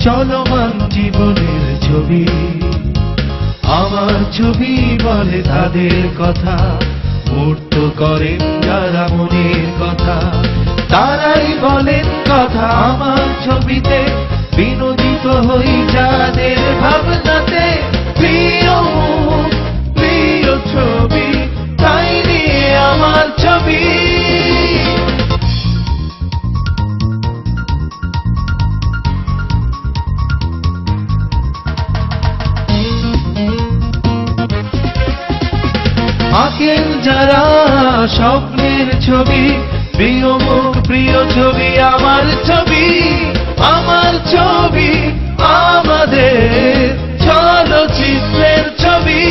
চলমান জীবনের ছবি। আমার ছবি বলে তাদের কথা, মূর্ত করেন যারা মনের কথা, তারাই বলেন কথা আমার ছবিতে। বিনোদিত হই যাদের ভাবনাতে, প্রিয় প্রিয় ছবি, তাই নিয়ে আমার ছবি। আঁকেন যারা স্বপ্নের ছবি, প্রিয় মুখ প্রিয় ছবি, আমার ছবি, আমার ছবি, আমাদের চলচ্চিত্রের ছবি।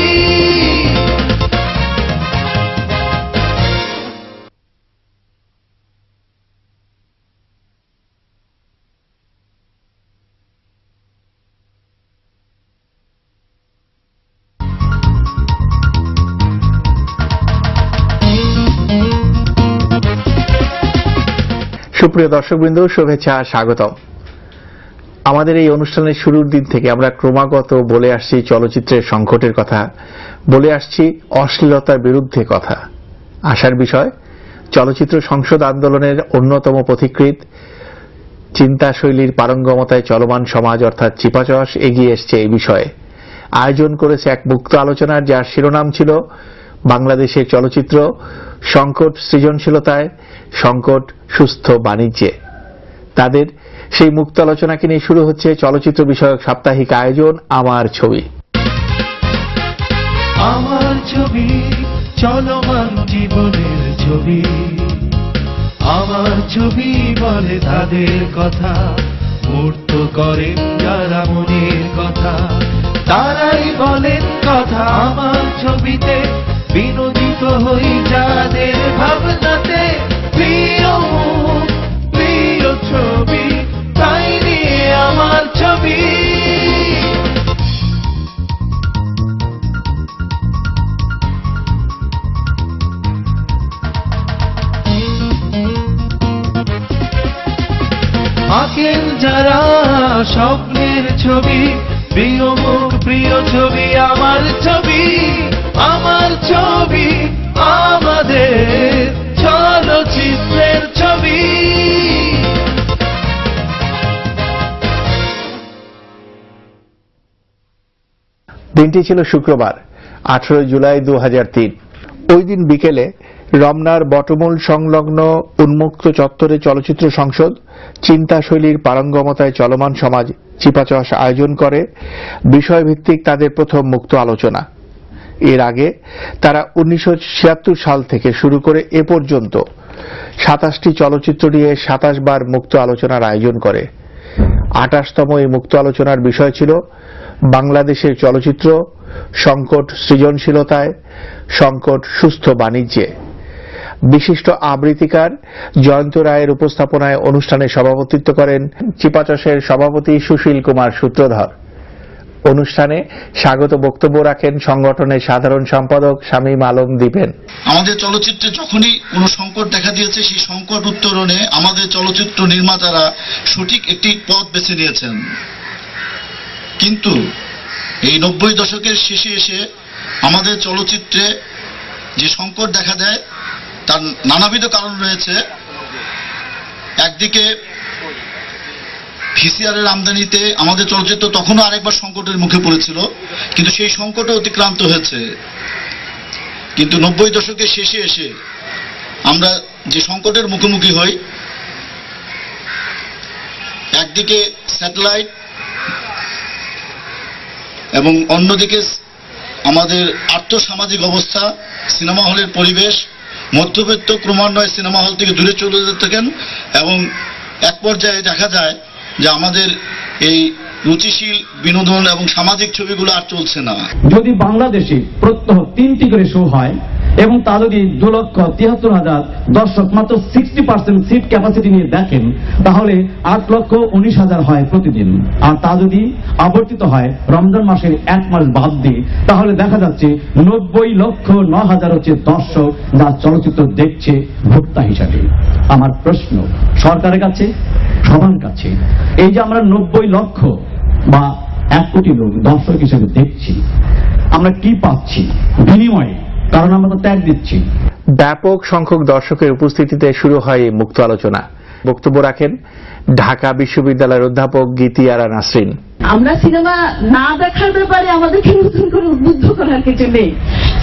সুপ্রিয় দর্শকবৃন্দ, শুভেচ্ছা, স্বাগতম। আমাদের এই অনুষ্ঠানের শুরুর দিন থেকে আমরা ক্রমাগত বলে আসছি চলচ্চিত্রের সংকটের কথা, বলে আসছি অশ্লীলতার বিরুদ্ধে কথা। আশার বিষয়, চলচ্চিত্র সংসদ আন্দোলনের অন্যতম পথিকৃৎ, চিন্তাশৈলীর পারঙ্গমতায় চলমান সমাজ অর্থাৎ চিপাচাষ এগিয়ে এসছে এই বিষয়ে। আয়োজন করেছে এক মুক্ত আলোচনার, যার শিরোনাম ছিল বাংলাদেশের চলচ্চিত্র সংকট সৃজনশীলতায়, সংকট সুস্থ বাণিজ্যে। তাদের সেই মুক্ত আলোচনাকে নিয়ে শুরু হচ্ছে চলচ্চিত্র বিষয়ক সাপ্তাহিক আয়োজন আমার ছবি। আমার ছবি, চলমান জীবনের ছবি। আমার ছবি বলে তাদের কথা, মূর্ত করেন যারা মনের কথা, তারাই বলেন কথা আমার ছবিতে। বিনোদিত হই যাদের ভাবনাতে, প্রিয় প্রিয় ছবি, তাই নিয়ে আমার ছবি। আঁকেন যারা স্বপ্নের ছবি, প্রিয় মুখ প্রিয় ছবি, আমার ছবি, আমার ছবি, আমাদের চলচ্চিত্রের ছবি। দিনটি ছিল শুক্রবার, 18 জুলাই 2003। ওই দিন বিকেলে রমনার বটমূল সংলগ্ন উন্মুক্ত চত্বরে চলচ্চিত্র সংসদ চিন্তাশৈলীর পারঙ্গমতায় চলমান সমাজ চিপাচাষ আয়োজন করে বিষয়ভিত্তিক তাদের প্রথম মুক্ত আলোচনা। এর আগে তারা 1976 সাল থেকে শুরু করে এ পর্যন্ত 27টি চলচ্চিত্র নিয়ে 27 বার মুক্ত আলোচনার আয়োজন করে। 28তম এই মুক্ত আলোচনার বিষয় ছিল বাংলাদেশের চলচ্চিত্র সংকট সৃজনশীলতায়, সংকট সুস্থ বাণিজ্যে। বিশিষ্ট আবৃত্তিকার জয়ন্ত রায়ের উপস্থাপনায় অনুষ্ঠানে সভাপতিত্ব করেন চিপাচাষের সভাপতি সুশীল কুমার সূত্রধর। অনুষ্ঠানে স্বাগত বক্তব্য রাখেন সংগঠনের সাধারণ সম্পাদক শামীম আলম দীপেন। আমাদের চলচ্চিত্রে যখনই কোনো সংকট দেখা দিয়েছে, সেই সংকট উত্তরণে আমাদের চলচ্চিত্র নির্মাতারা সঠিক একটি পথ বেছে নিয়েছেন। কিন্তু এই 90 দশকের শেষে এসে আমাদের চলচ্চিত্রে যে সংকট দেখা দেয়, তার নানাবিধ কারণ রয়েছে। একদিকে ভিসিআরের আমদানিতে আমাদের চলচ্চিত্র তখনও আরেকবার সংকটের মুখে পড়েছিল, কিন্তু সেই সংকটও অতিক্রান্ত হয়েছে। কিন্তু 90 দশকের শেষে এসে আমরা যে সংকটের মুখোমুখি হই, একদিকে স্যাটেলাইট এবং অন্যদিকে আমাদের আর্থসামাজিক অবস্থা, সিনেমা হলের পরিবেশ, মধ্যবিত্ত ক্রমান্বয়ে সিনেমা হল থেকে দূরে চলে যেতে থাকেন এবং এক পর্যায়ে দেখা যায় যে আমাদের এই রুচিশীল বিনোদন এবং সামাজিক ছবিগুলো আর চলছে না। যদি বাংলাদেশে প্রত্যহ 3টি করে শো হয়, এবং তা যদি 2,73,000 দর্শক মাত্র 60% সিট ক্যাপাসিটি নিয়ে দেখেন, তাহলে 8,19,000 হয় প্রতিদিন। আর তা যদি আবর্তিত হয় রমজান মাসের 1 মাস বাদ দিয়ে, তাহলে দেখা যাচ্ছে 90,09,000 হচ্ছে দর্শক যা চলচ্চিত্র দেখছে ভোক্তা হিসাবে। আমার প্রশ্ন সরকারের কাছে, সবার কাছে, এই যে আমরা 90 লক্ষ বা 1 কোটি লোক দর্শক হিসেবে দেখছি, আমরা কি পাচ্ছি বিনিময়ে? কারণ আমরা তো ত্যাগ দিচ্ছি। ব্যাপক সংখ্যক দর্শকের উপস্থিতিতে শুরু হয় এই মুক্ত আলোচনা। বক্তব্য রাখেন ঢাকা বিশ্ববিদ্যালয়ের অধ্যাপক গীতিয়ারা নাসরিন। আমরা সিনেমা না দেখার ব্যাপারে আমাদেরকে নতুন করে উদ্বুদ্ধ করার কিছু নেই।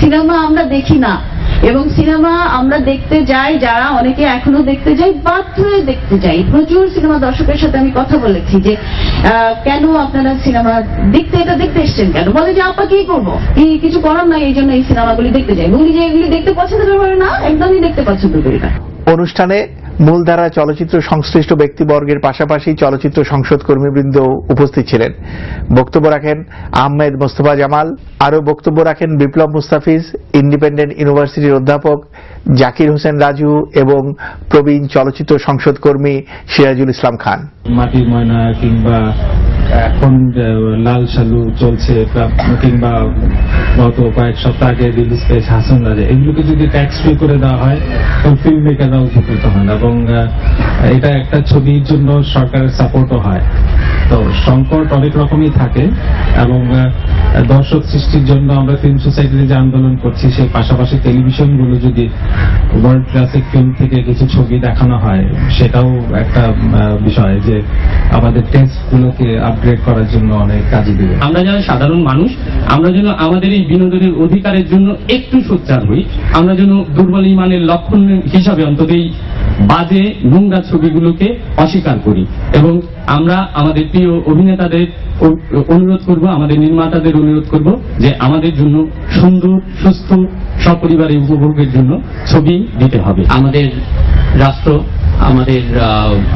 সিনেমা আমরা দেখি না, এবং সিনেমা আমরা দেখতে যাই, যারা অনেকে এখনো দেখতে যাই, বাধ্য হয়ে দেখতে যাই। প্রচুর সিনেমা দর্শকের সাথে আমি কথা বলেছি যে কেন আপনারা সিনেমা দেখতে এসছেন কেন? বলে যে আপা কি করবো, কিছু করার নাই, এই জন্য এই সিনেমাগুলি দেখতে যাই। বলি যে এগুলি দেখতে পছন্দ করে না, একদমই দেখতে পছন্দ করি না। অনুষ্ঠানে মূলধারা চলচ্চিত্র সংশ্লিষ্ট ব্যক্তিবর্গের পাশাপাশি চলচ্চিত্র সংসদ কর্মীবৃন্দ উপস্থিত ছিলেন। বক্তব্য রাখেন আহমেদ মোস্তফা জামাল। আরও বক্তব্য রাখেন বিপ্লব মুস্তাফিজ, ইন্ডিপেন্ডেন্ট ইউনিভার্সিটির অধ্যাপক জাকির হোসেন রাজু এবং প্রবীণ চলচ্চিত্র সংসদ কর্মী সিরাজুল ইসলাম খান। মাটির ময়না কিংবা এখন লাল সালু চলছে, কিংবা গত কয়েক সপ্তাহ আগে রিলিজ পেয়েছে হাসান রাজা, এগুলোকে যদি ট্যাক্স ফ্রি করে দেওয়া হয় তো ফিল্ম মেকাররা উপকৃত হন, এবং এটা একটা ছবির জন্য সরকারের সাপোর্টও হয়। তো সংকট অনেক রকমই থাকে, এবং দর্শক সৃষ্টির জন্য আমরা ফিল্ম সোসাইটিতে যে আন্দোলন করছি, সেই পাশাপাশি টেলিভিশনগুলো যদি ওয়ার্ল্ড ক্লাসিক ফিল্ম থেকে কিছু ছবি দেখানো হয়, সেটাও একটা বিষয় যে আমাদের টেস্টগুলোকে আপগ্রেড করার জন্য অনেক কাজে দেবে। আমরা যারা সাধারণ মানুষ, আমরা যেন আমাদের এই বিনোদনের অধিকারের জন্য একটু সোচ্চার হই। আমরা যেন দুর্বল ইমানের লক্ষণ হিসাবে অন্তত এই বাজে নোংরা ছবিগুলোকে অস্বীকার করি, এবং আমরা আমাদের প্রিয় অভিনেতাদের অনুরোধ করব, আমাদের নির্মাতাদের অনুরোধ করব যে আমাদের জন্য সুন্দর, সুস্থ, সপরিবারে উপভোগের জন্য ছবি দিতে হবে। আমাদের রাষ্ট্র, আমাদের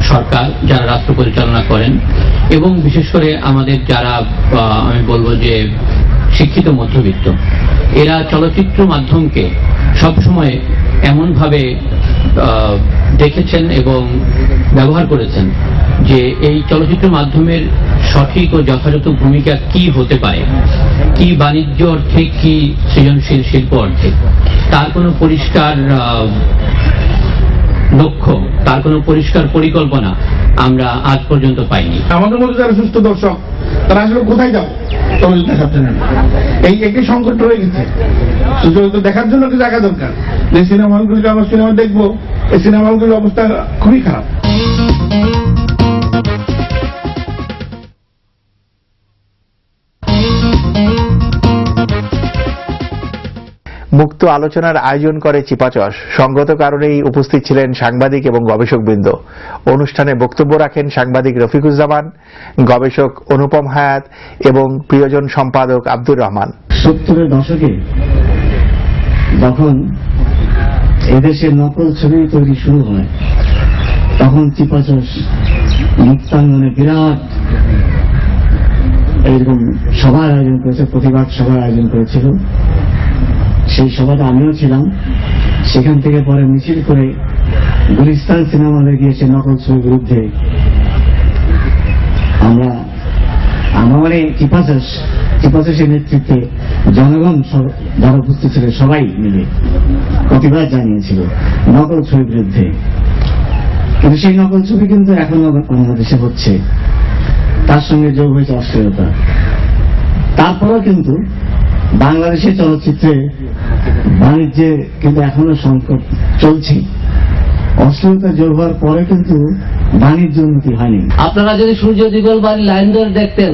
সরকার যারা রাষ্ট্র পরিচালনা করেন, এবং বিশেষ করে আমাদের যারা আমি বলবো যে শিক্ষিত মধ্যবিত্ত, এরা চলচ্চিত্র মাধ্যমকে সবসময় এমনভাবে দেখেছেন এবং ব্যবহার করেছেন যে এই চলচ্চিত্র মাধ্যমের সঠিক ও যথাযথ ভূমিকা কি হতে পারে, কি বাণিজ্য অর্থে, কি সৃজনশীল শিল্প অর্থে, তার কোনো পরিষ্কার লক্ষ্য, তার কোনো পরিষ্কার পরিকল্পনা আমরা আজ পর্যন্ত পাইনি। আমাদের মধ্যে যারা সুস্থ দর্শক, তারা আসলে কোথায় যাবো চলচ্চিত্র দেখার জন্য? এই একটি সংকট রয়ে গেছে। চলচ্চিত্র দেখার জন্য কি জায়গা দরকার। যে সিনেমা হলগুলিতে আমরা সিনেমা দেখবো, এই সিনেমা হলগুলির অবস্থা খুবই খারাপ। মুক্ত আলোচনার আয়োজন করে চিপাচস। সঙ্গত কারণেই উপস্থিত ছিলেন সাংবাদিক এবং গবেষকবৃন্দ। অনুষ্ঠানে বক্তব্য রাখেন সাংবাদিক রফিকুজ্জামান, গবেষক অনুপম হায়াত এবং প্রিয়জন সম্পাদক আব্দুর রহমান। 70-এর দশকে যখন এদেশে নকল ছবি তৈরি শুরু হয়, তখন চিপাচস মুক্তাঙ্গনে বিরাট এইরকম সভার আয়োজন করেছে, প্রতিবাদ সভার আয়োজন করেছিল। সেই সভাটা আমিও ছিলাম। সেখান থেকে পরে মিছিল করে গুলিস্তান সিনেমা হলে গিয়েছে নকল ছবির বিরুদ্ধে। আমরা মানে চিপাচসের নেতৃত্বে জনগণ যারা উপস্থিত ছিল সবাই মিলে প্রতিবাদ জানিয়েছিল নকল ছবির বিরুদ্ধে। কিন্তু সেই নকল ছবি কিন্তু এখনো বাংলাদেশে হচ্ছে, তার সঙ্গে যোগ হয়েছে অশ্লীলতা। তারপরেও কিন্তু বাংলাদেশের চলচ্চিত্রে বাণিজ্যে কিন্তু এখনো সংকট চলছে। অশ্লীলতা যোগ হওয়ার পরে কিন্তু বাণিজ্য উন্নতি হয়নি। আপনারা যদি সূর্য দিগল বাড়ি লাইন ধরে দেখতেন,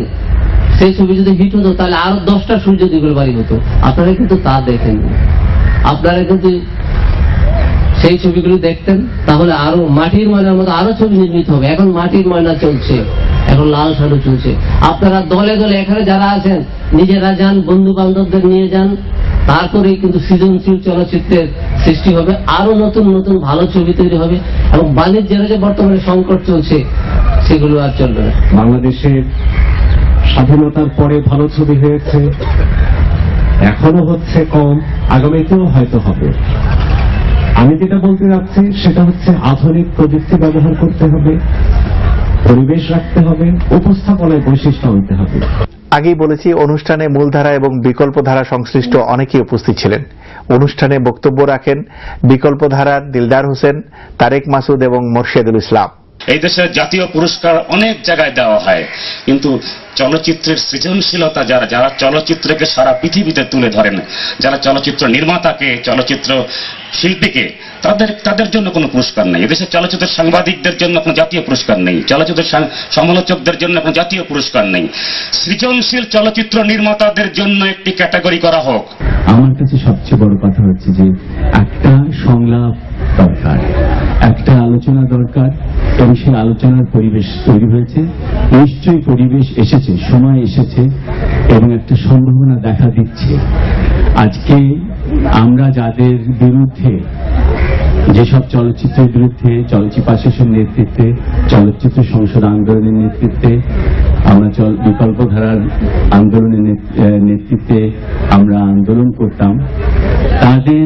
সেই ছবি যদি হিট হতো তাহলে আরো 10টা সূর্য দিগল বাড়ি হতো। আপনারা কিন্তু তা দেখেন, আপনারা কিন্তু সেই ছবিগুলো দেখতেন, তাহলে আরো মাটির ময়নার মতো আরো ছবি নির্মিত হবে। এখন মাটির ময়না চলছে, এখন লাল সালু চলছে। আপনারা দলে দলে এখানে যারা আছেন নিজেরা যান, বন্ধু বান্ধবদের নিয়ে যান, তারপরেই কিন্তু সৃজনশীল চলচ্চিত্রের সৃষ্টি হবে, আরো নতুন নতুন ভালো ছবি তৈরি হবে, এবং বাণিজ্যের যে বর্তমানে সংকট চলছে সেগুলো আর চলবে না। বাংলাদেশের স্বাধীনতার পরে ভালো ছবি হয়েছে, এখনো হচ্ছে কম। আগামীতেও হয়তো হবে। আমি যেটা বলতে যাচ্ছি সেটা হচ্ছে আধুনিক প্রযুক্তি ব্যবহার করতে হবে, পরিবেশ রাখতে হবে, উপস্থাপনায় বৈশিষ্ট্য আনতে হবে। আগেই বলেছি, অনুষ্ঠানে মূলধারা এবং বিকল্পধারা সংশ্লিষ্ট অনেকেই উপস্থিত ছিলেন। অনুষ্ঠানে বক্তব্য রাখেন বিকল্পধারার দিলদার হোসেন, তারেক মাসুদ এবং মোর্শেদুল ইসলাম। এই দেশে জাতীয় পুরস্কার অনেক জায়গায় দেওয়া হয়, কিন্তু চলচ্চিত্রের সৃজনশীলতা যারা চলচ্চিত্রকে সারা পৃথিবীতে তুলে ধরেন, যারা চলচ্চিত্র নির্মাতাকে, চলচ্চিত্র শিল্পীকে, তাদের জন্য কোনো পুরস্কার নেই। এদেশে চলচ্চিত্রের সাংবাদিকদের জন্য কোনো জাতীয় পুরস্কার নেই, চলচ্চিত্রের সমালোচকদের জন্য কোনো জাতীয় পুরস্কার নেই। সৃজনশীল চলচ্চিত্র নির্মাতাদের জন্য একটি ক্যাটাগরি করা হোক। আমার কাছে সবচেয়ে বড় কথা হচ্ছে যে একটা সংলাপ দরকার, একটা আলোচনা দরকার, এবং সেই আলোচনার পরিবেশ তৈরি হয়েছে। নিশ্চয়ই পরিবেশ এসেছে, সময় এসেছে, এবং একটা সম্ভাবনা দেখা দিচ্ছে। আজকে আমরা যাদের বিরুদ্ধে, যেসব চলচ্চিত্রের বিরুদ্ধে চলচ্চিত্র পাশের নেতৃত্বে, চলচ্চিত্র সংসদ আন্দোলনের নেতৃত্বে, আমরা বিকল্পধারার আন্দোলনের নেতৃত্বে আমরা আন্দোলন করতাম, তাদের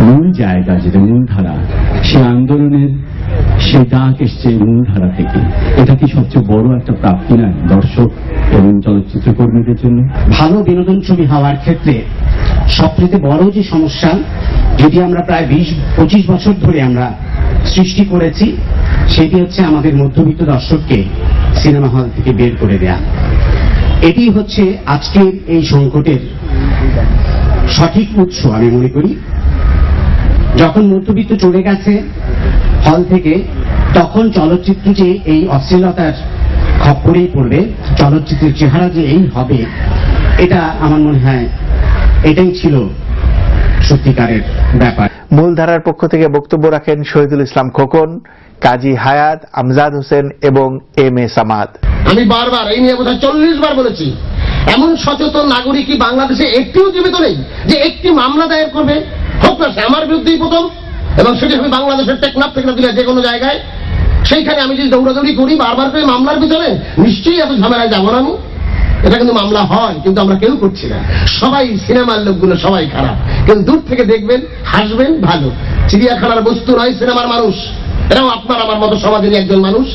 মূল জায়গা যেটা মূলধারা, সে আন্দোলনের সে ডাক এসছে মূলধারা থেকে। এটা কি সবচেয়ে বড় একটা প্রাপ্তি নয় দর্শক এবং চলচ্চিত্র কর্মীদের জন্য? ভালো বিনোদন ছবি হওয়ার ক্ষেত্রে সবচেয়ে বড় যে সমস্যা, যদি আমরা প্রায় 20-25 বছর ধরে আমরা সৃষ্টি করেছি, সেটি হচ্ছে আমাদের মধ্যবিত্ত দর্শককে সিনেমা হল থেকে বের করে দেয়া। এটি হচ্ছে আজকের এই সংকটের সঠিক উৎস আমি মনে করি। যখন মধ্যবিত্ত চলে গেছে হল থেকে, তখন চলচ্চিত্র যে এই অশ্লীলতার খপ্পরেই পড়বে, চলচ্চিত্রের চেহারা যে এই হবে, এটা আমার মনে হয় এটাই ছিল সত্যিকারের ব্যাপার। মূলধারার পক্ষ থেকে বক্তব্য রাখেন শহীদুল ইসলাম খোকন, কাজী হায়াত, আমজাদ হোসেন এবং এম এ সামাদ। আমি বারবার এই নিয়ে বোধহয় 40 বার বলেছি, এমন সচেতন নাগরিকই বাংলাদেশে একটিও জীবিত নেই যে একটি মামলা দায়ের করবে, হোক না সে আমার বিরুদ্ধেই প্রথম, এবং সেটি হবে বাংলাদেশের টেকনাফ থেকে দিলে যে কোনো জায়গায়। সেইখানে আমি যদি দৌড়াদৌড়ি করি বারবার করে মামলার ভিতরে, নিশ্চয়ই এত ঝামেলায় যাবো না আমি। এটা কিন্তু মামলা হয়, কিন্তু আমরা কেউ করছি না। সবাই সিনেমার লোকগুলো সবাই খারাপ, কিন্তু দূর থেকে দেখবেন, হাসবেন, ভালো। চিড়িয়াখানার বস্তু নয় সিনেমার মানুষ, এরাও আপনার আমার মতো সমাজেরই একজন মানুষ।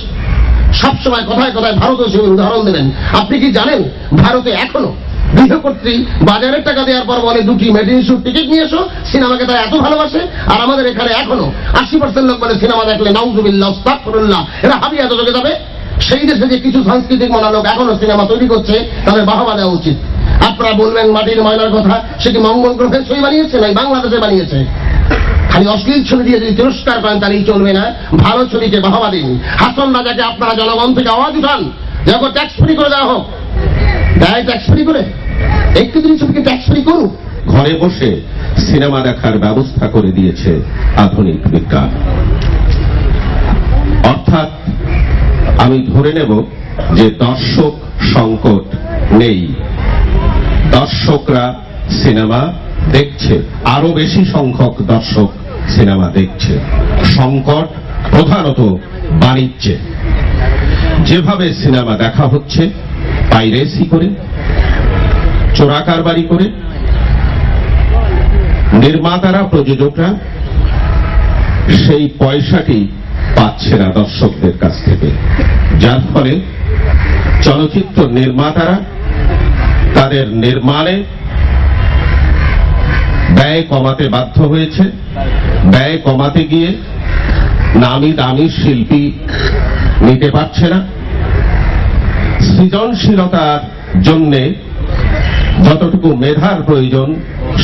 সবসময় কথায় কথায় ভারতীয় ছবির উদাহরণ দেবেন। আপনি কি জানেন ভারতে এখনো গৃহকর্ত্রী বাজারের টাকা দেওয়ার পর বলে 2টি মেডিসিন টিকিট নিয়ে এসো, সিনেমাকে তারা এত ভালোবাসে। আর আমাদের এখানে এখনো 80% লোক বলে সিনেমা দেখলে নাউজুবিল্লাহ আস্তাগফিরুল্লাহ, এরা হাবিয়া চলে যাবে। সেই দেশে যে কিছু সাংস্কৃতিক মনা লোক এখনো সিনেমা তৈরি করছে, তাদের বাহবা দেওয়া উচিত। আপনারা বলবেন মাটির ময়লার কথা, সে কি মঙ্গল গ্রহের ছবি বানিয়েছে নাই বাংলাদেশে বানিয়েছে। খালি অশ্লীল ছবি দিয়ে যদি তিরস্কার করেন তাহলেই চলবে না, ভালো ছবিকে বাহবা দিন। হাসন রাজাকে আপনারা জনগণ থেকে আওয়াজ উঠান, যখন ট্যাক্স ফ্রি করে দেওয়া হোক, দেয় ট্যাক্স ফ্রি করে, একটু দিন ছবিকে ট্যাক্স ফ্রি করুক। ঘরে বসে সিনেমা দেখার ব্যবস্থা করে দিয়েছে আধুনিক বিজ্ঞান। অর্থাৎ আমি ধরে নেব যে দর্শক সংকট নেই, দর্শকরা সিনেমা দেখছে, আরো বেশি সংখ্যক দর্শক সিনেমা দেখছে। সংকট প্রধানত বাণিজ্যে। যেভাবে সিনেমা দেখা হচ্ছে পাইরেসি করে, চোরাকারবারি করে, নির্মাতারা, প্রযোজকরা সেই পয়সাটি পাচ্ছে না দর্শকদের কাছ থেকে, যার ফলে চলচ্চিত্র নির্মাতারা তাদের নির্মাণে ব্যয় কমাতে বাধ্য হয়েছে। ব্যয় কমাতে গিয়ে নামি দামি শিল্পী নিতে পারছে না। সৃজনশীলতার জন্যে যতটুকু মেধার প্রয়োজন,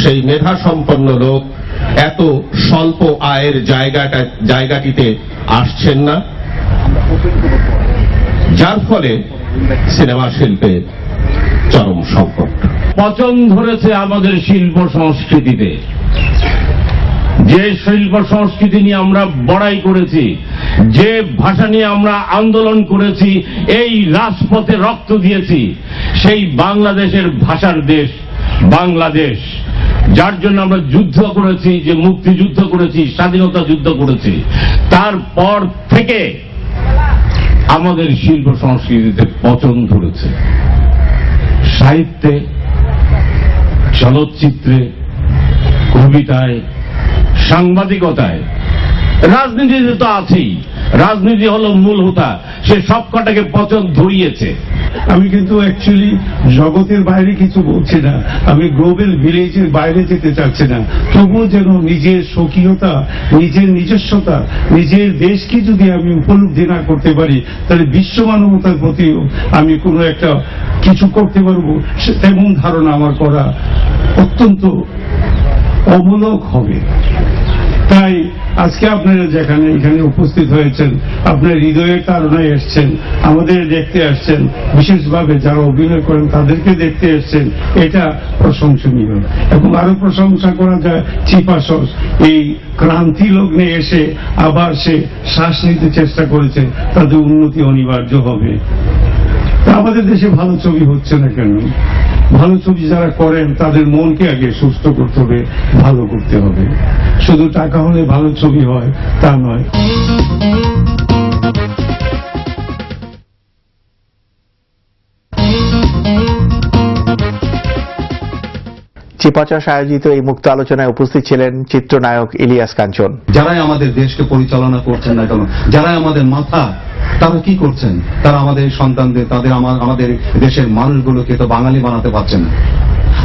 সেই মেধা সম্পন্ন লোক এত স্বল্প আয়ের জায়গাটিতে আসছেন না, যার ফলে সিনেমা শিল্পে চরম সংকট। পচন ধরেছে আমাদের শিল্প সংস্কৃতিতে। যে শিল্প সংস্কৃতি নিয়ে আমরা বড়াই করেছি, যে ভাষা নিয়ে আমরা আন্দোলন করেছি, এই রাজপথে রক্ত দিয়েছি, সেই বাংলাদেশের ভাষার দেশ বাংলাদেশ, যার জন্য আমরা যুদ্ধ করেছি, যে মুক্তিযুদ্ধ করেছি, স্বাধীনতা যুদ্ধ করেছি, তারপর থেকে আমাদের শিল্প সংস্কৃতিতে পচন ধরেছে। সাহিত্যে, চলচ্চিত্রে, কবিতায়, সাংবাদিকতায়, রাজনীতিতে তো আছেই। রাজনীতি হলো মূল হোতা, সে সব কটাকে পচন ধরিয়েছে। আমি কিন্তু অ্যাকচুয়ালি জগতের বাইরে কিছু বলছি না, আমি গ্লোবাল ভিলেজের বাইরে যেতে চাচ্ছি না। তবুও যেন নিজের স্বকীয়তা, নিজের নিজস্বতা, নিজের দেশকে যদি আমি উপলব্ধি না করতে পারি, তাহলে বিশ্ব মানবতার প্রতিও আমি কোনো একটা কিছু করতে পারবো তেমন ধারণা আমার করা অত্যন্ত অমূলক হবে। তাই আজকে আপনারা যেখানে এখানে উপস্থিত হয়েছেন, আপনার হৃদয়ের কারণে এসছেন, আমাদের দেখতে আসছেন, বিশেষভাবে যারা অভিনয় করেন তাদেরকে দেখতে এসছেন, এটা প্রশংসনীয়। এবং আরো প্রশংসা করা যায় চিপাশস, এই ক্রান্তি লগ্নে এসে আবার সে শ্বাস নিতে চেষ্টা করেছে, তাদের উন্নতি অনিবার্য হবে। তা আমাদের দেশে ভালো ছবি হচ্ছে না কেন? ভালো ছবি যারা করেন তাদের মনকে আগে সুস্থ করতে হবে, ভালো করতে হবে। শুধু টাকা হলে ভালো ছবি হয় তা নয়। চিপাচাষ আয়োজিত এই মুক্ত আলোচনায় উপস্থিত ছিলেন চিত্রনায়ক ইলিয়াস কাঞ্চন। যারাই আমাদের দেশকে পরিচালনা করছেন না কেন, যারাই আমাদের মাথা, তারা কি করছেন? তারা আমাদের সন্তানদের, আমাদের দেশের মানুষগুলোকে তো বাঙালি বানাতে পারছেন না।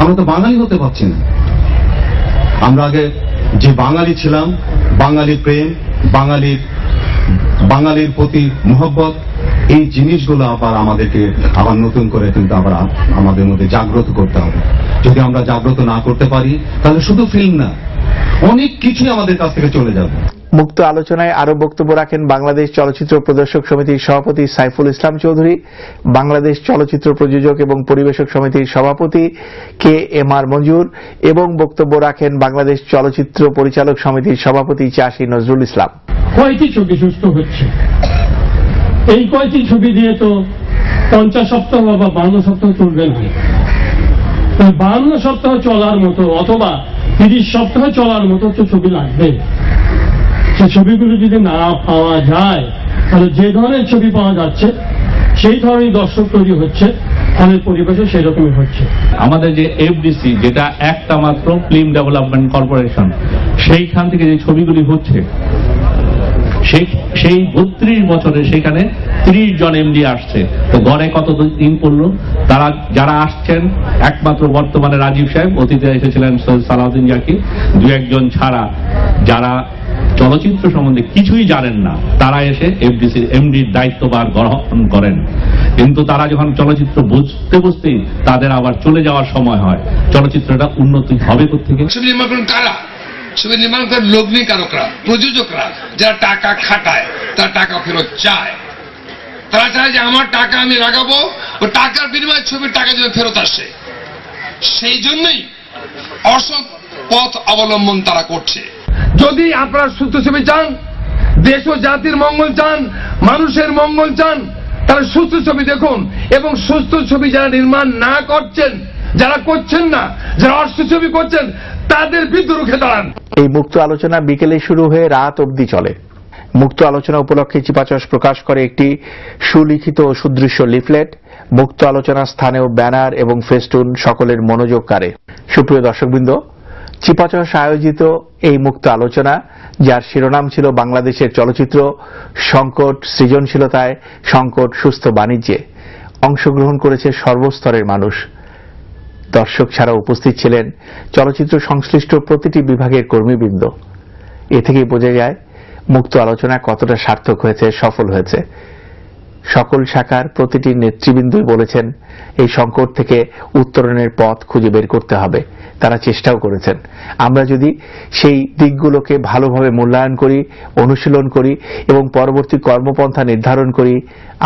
আমরা তো বাঙালি হতে পারছি না। আমরা আগে যে বাঙালি ছিলাম, বাঙালি প্রেম, বাঙালির প্রতি মহব্বত, এই জিনিসগুলো আবার আমাদেরকে আবার নতুন করে কিন্তু আবার আমাদের মধ্যে জাগ্রত করতে হবে। যদি আমরা জাগ্রত না করতে পারি তাহলে শুধু ফিল্ম না, অনেক কিছুই আমাদের কাছ থেকে চলে যাবে। মুক্ত আলোচনায় আরো বক্তব্য রাখেন বাংলাদেশ চলচ্চিত্র প্রদর্শক সমিতির সভাপতি সাইফুল ইসলাম চৌধুরী, বাংলাদেশ চলচ্চিত্র প্রযোজক এবং পরিবেশক সমিতির সভাপতি KMR মঞ্জুর, এবং বক্তব্য রাখেন বাংলাদেশ চলচ্চিত্র পরিচালক সমিতির সভাপতি চাষী নজরুল ইসলাম। কয়টি ছবি সুস্থ হচ্ছে? এই কয়টি ছবি দিয়ে তো 50 সপ্তাহ বা 52 সপ্তাহ চলবে না। 52 সপ্তাহ চলার মতো অথবা 30 সপ্তাহ চলার মতো তো ছবি লাগবে। সে ছবিগুলো যদি না পাওয়া যায়, তাহলে যে ধরনের ছবি পাওয়া যাচ্ছে সেই ধরনের দর্শক তৈরি হচ্ছে, আমাদের পরিবেশে সেই রকমই হচ্ছে। আমাদের যে FDC, যেটা একটা মাত্র ফিল্ম ডেভেলপমেন্ট কর্পোরেশন, সেইখান থেকে যে ছবিগুলি হচ্ছে, সেই 32 বছরে সেখানে 30 জন MD আসছে। তো গড়ে কত দিন পড়লো? তারা যারা আসছেন, একমাত্র বর্তমানে রাজীব সাহেব, অতীতে এসেছিলেন সৈয়দ সালাউদ্দিন জাকি, দু একজন ছাড়া যারা চলচ্চিত্র সম্বন্ধে কিছুই জানেন না, তারা এসে FDCর MDর দায়িত্বভার গ্রহণ করেন। কিন্তু তারা যখন চলচ্চিত্র বুঝতেই তাদের আবার চলে যাওয়ার সময় হয়। চলচ্চিত্রটা উন্নতি হবে কোথেকে? ছবি নির্মাণ করার লগ্নি কারকরা, প্রযোজকরা, যারা টাকা খাটায়, তারা টাকা ফেরত চায়। তারা চায় যে আমার টাকা আমি লাগাবো, ও টাকার বিনিময়ে ছবির টাকা যেন ফেরত আসে। সেই জন্যই অসৎ পথ অবলম্বন তারা করছে। যদি আপনারা সুস্থ ছবি চান, দেশ ও জাতির মঙ্গল চান, মানুষের মঙ্গল চান, তাহলে সুস্থ ছবি দেখুন। এবং সুস্থ ছবি যারা নির্মাণ না করছেন, যারা করছেন না, যারা অসুস্থ ছবি করছেন, তাদের বিরুদ্ধে রুখে দাঁড়ান। এই মুক্ত আলোচনা বিকেলে শুরু হয়ে রাত অবধি চলে। মুক্ত আলোচনা উপলক্ষে চিপাচাষ প্রকাশ করে একটি সুলিখিত ও সুদৃশ্য লিফলেট। মুক্ত আলোচনার স্থানেও ব্যানার এবং ফেস্টুন সকলের মনোযোগ কাড়ে। সুপ্রিয় দর্শকবৃন্দ, চিপাচাষ আয়োজিত এই মুক্ত আলোচনা, যার শিরোনাম ছিল বাংলাদেশের চলচ্চিত্র সংকট সৃজনশীলতায়, সংকট সুস্থ বাণিজ্যে, অংশগ্রহণ করেছে সর্বস্তরের মানুষ। দর্শক ছাড়া উপস্থিত ছিলেন চলচ্চিত্র সংশ্লিষ্ট প্রতিটি বিভাগের কর্মীবৃন্দ। এ থেকেই বোঝা যায় মুক্ত আলোচনা কতটা সার্থক হয়েছে, সফল হয়েছে। সকল শাখার প্রতিটি নেতৃবৃন্দই বলেছেন এই সংকট থেকে উত্তরণের পথ খুঁজে বের করতে হবে। তারা চেষ্টাও করেছেন। আমরা যদি সেই দিকগুলোকে ভালোভাবে মূল্যায়ন করি, অনুশীলন করি এবং পরবর্তী কর্মপন্থা নির্ধারণ করি,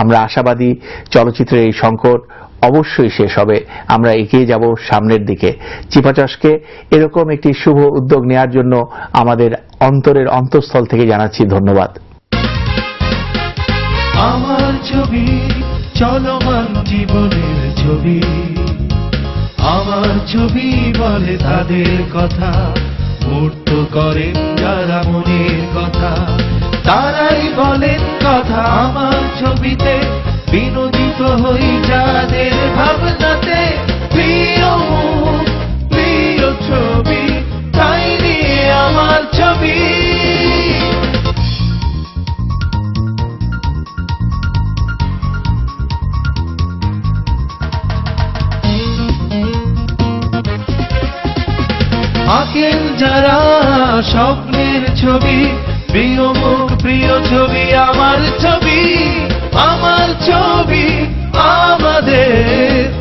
আমরা আশাবাদী চলচ্চিত্রের এই সংকট অবশ্যই শেষ হবে। আমরা এগিয়ে যাব সামনের দিকে। চিপাচাষকে এরকম একটি শুভ উদ্যোগ নেওয়ার জন্য আমাদের অন্তরের অন্তঃস্থল থেকে জানাচ্ছি ধন্যবাদ। আমার ছবি, চলমান জীবনের ছবি, আমার ছবি বলে তাদের কথা, মূর্ত করেন যারা মনের কথা, তারাই বলেন কথা আমার ছবিতে, বিনোদিত হই যাদের ভাবনাতে, প্রিয় মুখ, প্রিয় ছবি, তাই আছেন যারা স্বপ্নের ছবি, প্রিয় মুখ প্রিয় ছবি, আমার ছবি, আমার ছবি, আমাদের